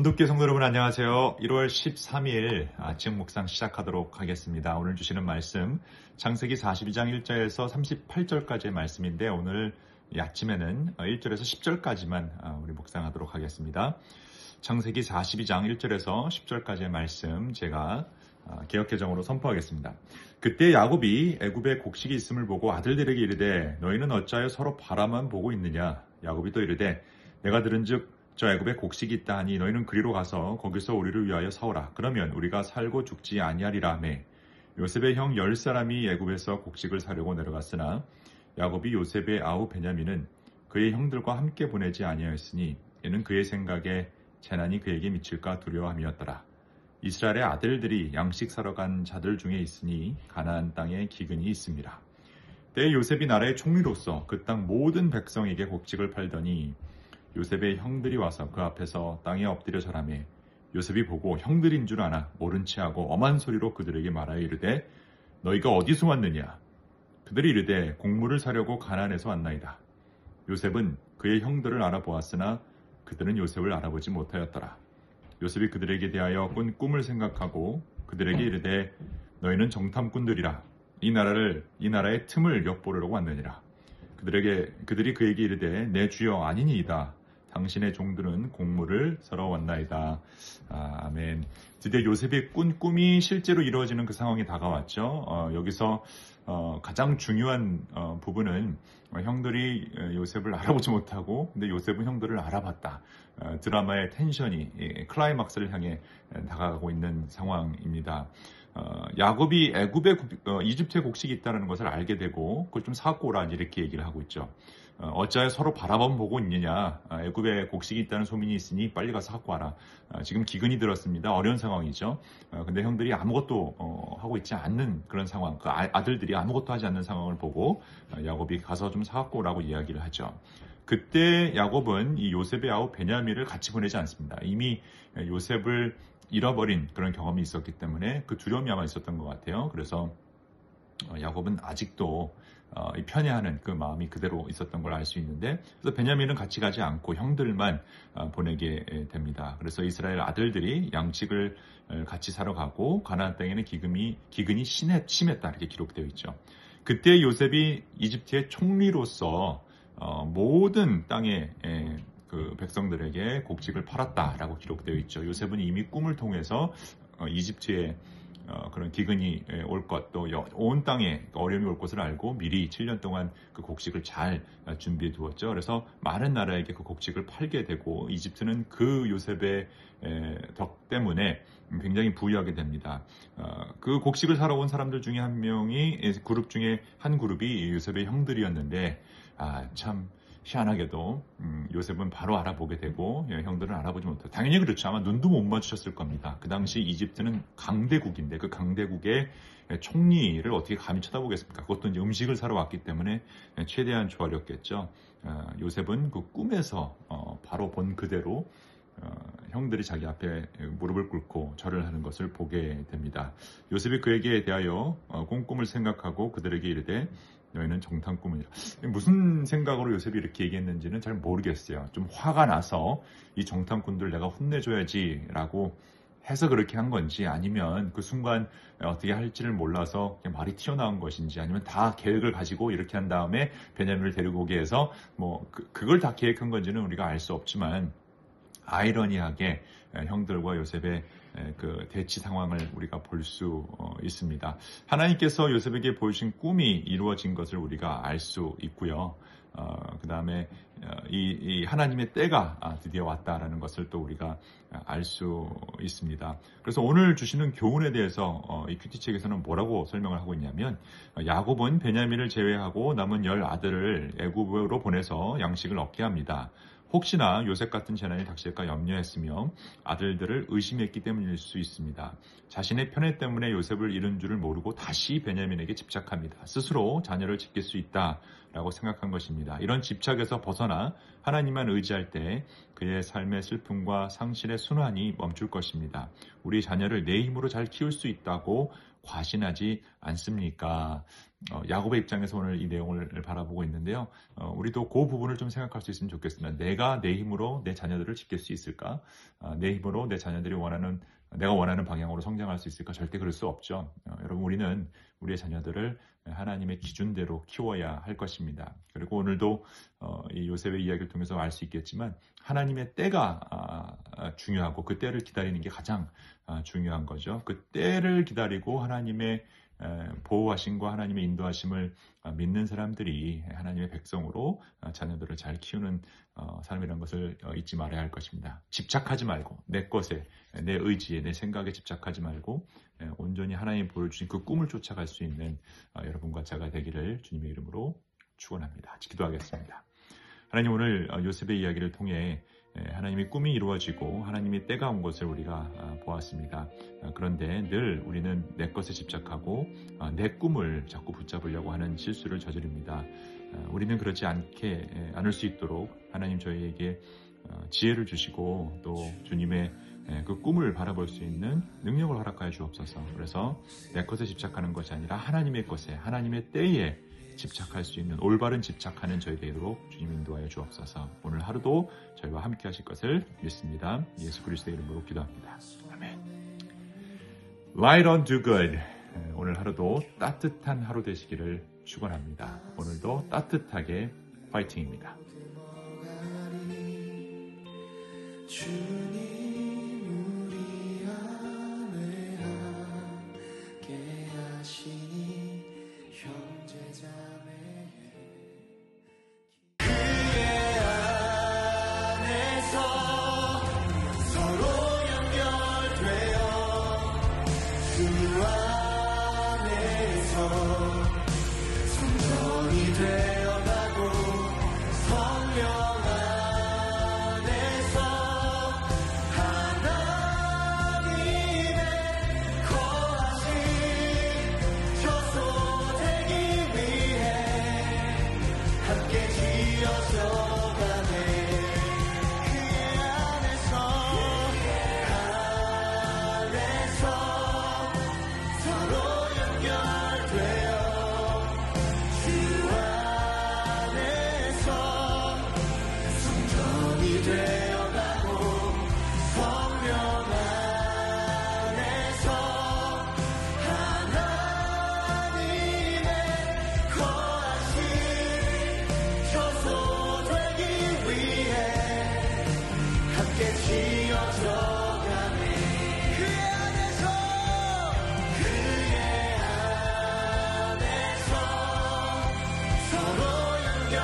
엄독계 성도 여러분 안녕하세요. 1월 13일 아침 묵상 시작하도록 하겠습니다. 오늘 주시는 말씀 창세기 42장 1절에서 38절까지의 말씀인데 오늘 이 아침에는 1절에서 10절까지만 우리 묵상하도록 하겠습니다. 창세기 42장 1절에서 10절까지의 말씀 제가 개역개정으로 선포하겠습니다. 그때 야곱이 애굽에 곡식이 있음을 보고 아들들에게 이르되 너희는 어찌하여 서로 바라만 보고 있느냐. 야곱이 또 이르되 내가 들은즉 저 애굽에 곡식이 있다 하니 너희는 그리로 가서 거기서 우리를 위하여 사오라. 그러면 우리가 살고 죽지 아니하리라 하매 요셉의 형 10사람이 애굽에서 곡식을 사려고 내려갔으나 야곱이 요셉의 아우 베냐민은 그의 형들과 함께 보내지 아니하였으니 이는 그의 생각에 재난이 그에게 미칠까 두려워함이었더라. 이스라엘의 아들들이 양식 사러 간 자들 중에 있으니 가나안 땅에 기근이 있습니다. 때에 요셉이 나라의 총리로서 그 땅 모든 백성에게 곡식을 팔더니 요셉의 형들이 와서 그 앞에서 땅에 엎드려 절하매 요셉이 보고 형들인 줄 아나 모른 체하고 엄한 소리로 그들에게 말하여 이르되 너희가 어디서 왔느냐. 그들이 이르되 곡물을 사려고 가나안에서 왔나이다. 요셉은 그의 형들을 알아보았으나 그들은 요셉을 알아보지 못하였더라. 요셉이 그들에게 대하여 꾼 꿈을 생각하고 그들에게 이르되 너희는 정탐꾼들이라 이 나라의 틈을 엿보려고 왔느니라. 그들이 그에게 이르되 내 주여 아니니이다. 당신의 종들은 곡물을 사러 왔나이다. 아멘. 드디어 요셉의 꾼 꿈이 실제로 이루어지는 그 상황이 다가왔죠. 여기서 가장 중요한 부분은 형들이 요셉을 알아보지 못하고 근데 요셉은 형들을 알아봤다. 드라마의 텐션이 클라이막스를 향해 다가가고 있는 상황입니다. 야곱이 이집트에 곡식이 있다는 것을 알게 되고 그걸 좀 사갖고 오라 이렇게 얘기를 하고 있죠. 어찌하여 서로 바라만 보고 있느냐. 애굽에 곡식이 있다는 소문이 있으니 빨리 가서 갖고 와라. 지금 기근이 들었습니다. 어려운 상황이죠. 근데 형들이 아무것도 하고 있지 않는 그런 상황, 그 아들들이 아무것도 하지 않는 상황을 보고 야곱이 가서 좀 사갖고 오라고 이야기를 하죠. 그때 야곱은 이 요셉의 아우 베냐민을 같이 보내지 않습니다. 이미 요셉을 잃어버린 그런 경험이 있었기 때문에 그 두려움이 아마 있었던 것 같아요. 그래서 야곱은 아직도 편애하는 그 마음이 그대로 있었던 걸 알 수 있는데 그래서 베냐민은 같이 가지 않고 형들만 보내게 됩니다. 그래서 이스라엘 아들들이 양식을 같이 사러 가고 가나안 땅에는 기근이 심했다 이렇게 기록되어 있죠. 그때 요셉이 이집트의 총리로서 모든 땅의 그 백성들에게 곡식을 팔았다라고 기록되어 있죠. 요셉은 이미 꿈을 통해서 이집트에 그런 기근이 올 것, 또 온 땅에 어려움이 올 것을 알고 미리 7년 동안 그 곡식을 잘 준비해 두었죠. 그래서 많은 나라에게 그 곡식을 팔게 되고 이집트는 그 요셉의 덕 때문에 굉장히 부유하게 됩니다. 그 곡식을 사러 온 사람들 중에 한 명이 그룹 중에 한 그룹이 요셉의 형들이었는데 참 희한하게도 요셉은 바로 알아보게 되고 형들은 알아보지 못해요. 당연히 그렇죠. 아마 눈도 못 맞추셨을 겁니다. 그 당시 이집트는 강대국인데 그 강대국의 총리를 어떻게 감히 쳐다보겠습니까? 그것도 이제 음식을 사러 왔기 때문에 최대한 조아렸겠죠. 요셉은 그 꿈에서 바로 본 그대로 형들이 자기 앞에 무릎을 꿇고 절을 하는 것을 보게 됩니다. 요셉이 그에게 대하여 꿈을 생각하고 그들에게 이르되 너희는 정탐꾼이라. 무슨 생각으로 요셉이 이렇게 얘기했는지는 잘 모르겠어요. 좀 화가 나서 이 정탐꾼들 내가 혼내줘야지라고 해서 그렇게 한 건지 아니면 그 순간 어떻게 할지를 몰라서 그냥 말이 튀어나온 것인지 아니면 다 계획을 가지고 이렇게 한 다음에 베냐민을 데리고 오게 해서 그걸 다 계획한 건지는 우리가 알 수 없지만 아이러니하게 형들과 요셉의 그 대치 상황을 우리가 볼 수 있습니다. 하나님께서 요셉에게 보여주신 꿈이 이루어진 것을 우리가 알 수 있고요. 그 다음에 이 하나님의 때가 드디어 왔다라는 것을 또 우리가 알 수 있습니다. 그래서 오늘 주시는 교훈에 대해서 이 큐티책에서는 뭐라고 설명을 하고 있냐면 야곱은 베냐민을 제외하고 남은 10아들을 애굽으로 보내서 양식을 얻게 합니다. 혹시나 요셉 같은 재난이 닥칠까 염려했으며 아들들을 의심했기 때문일 수 있습니다. 자신의 편애 때문에 요셉을 잃은 줄을 모르고 다시 베냐민에게 집착합니다. 스스로 자녀를 지킬 수 있다라고 생각한 것입니다. 이런 집착에서 벗어나 하나님만 의지할 때 그의 삶의 슬픔과 상실의 순환이 멈출 것입니다. 우리 자녀를 내 힘으로 잘 키울 수 있다고 과신하지 않습니까? 야곱의 입장에서 오늘 이 내용을 바라보고 있는데요. 우리도 그 부분을 좀 생각할 수 있으면 좋겠습니다. 내가 내 힘으로 내 자녀들을 지킬 수 있을까? 내 힘으로 내 자녀들이 내가 원하는 방향으로 성장할 수 있을까? 절대 그럴 수 없죠. 여러분, 우리는 우리의 자녀들을 하나님의 기준대로 키워야 할 것입니다. 그리고 오늘도 이 요셉의 이야기를 통해서 알 수 있겠지만 하나님의 때가 중요하고 그 때를 기다리는 게 가장 중요한 거죠. 그 때를 기다리고 하나님의 보호하심과 하나님의 인도하심을 믿는 사람들이 하나님의 백성으로 자녀들을 잘 키우는 사람이라는 것을 잊지 말아야 할 것입니다. 집착하지 말고 내 것에, 내 의지에, 내 생각에 집착하지 말고 온전히 하나님이 보여주신 그 꿈을 쫓아갈 수 있는 여러분과 제가 되기를 주님의 이름으로 축원합니다. 기도하겠습니다. 하나님, 오늘 요셉의 이야기를 통해 하나님의 꿈이 이루어지고 하나님의 때가 온 것을 우리가 보았습니다. 그런데 늘 우리는 내 것에 집착하고 내 꿈을 자꾸 붙잡으려고 하는 실수를 저지릅니다. 우리는 그렇지 않을 수 있도록 하나님 저희에게 지혜를 주시고 또 주님의 그 꿈을 바라볼 수 있는 능력을 허락하여 주옵소서. 그래서 내 것에 집착하는 것이 아니라 하나님의 것에, 하나님의 때에 집착할 수 있는 올바른 집착하는 저희 되도록 주님 인도하여 주옵소서. 오늘 하루도 저희와 함께 하실 것을 믿습니다. 예수 그리스도의 이름으로 기도합니다. 아멘. Light on do good. 오늘 하루도 따뜻한 하루 되시기를 축원합니다. 오늘도 따뜻하게 파이팅입니다. 주님 우리 안에 함께 하시니 형제자매 그의 안에서 서로 연결되어 주 안에서 성전이 되어가고 성령 안에서 하나님의 거하신 저소 되기 위해 함께 지어져가네. 그의 안에서 서로 연결되어 주 안에서 성전이 되어가고 성령 안에서 하나님의 거하신 저소 되기 위해 함께 지어져가네. 그의 안에서 서로 연결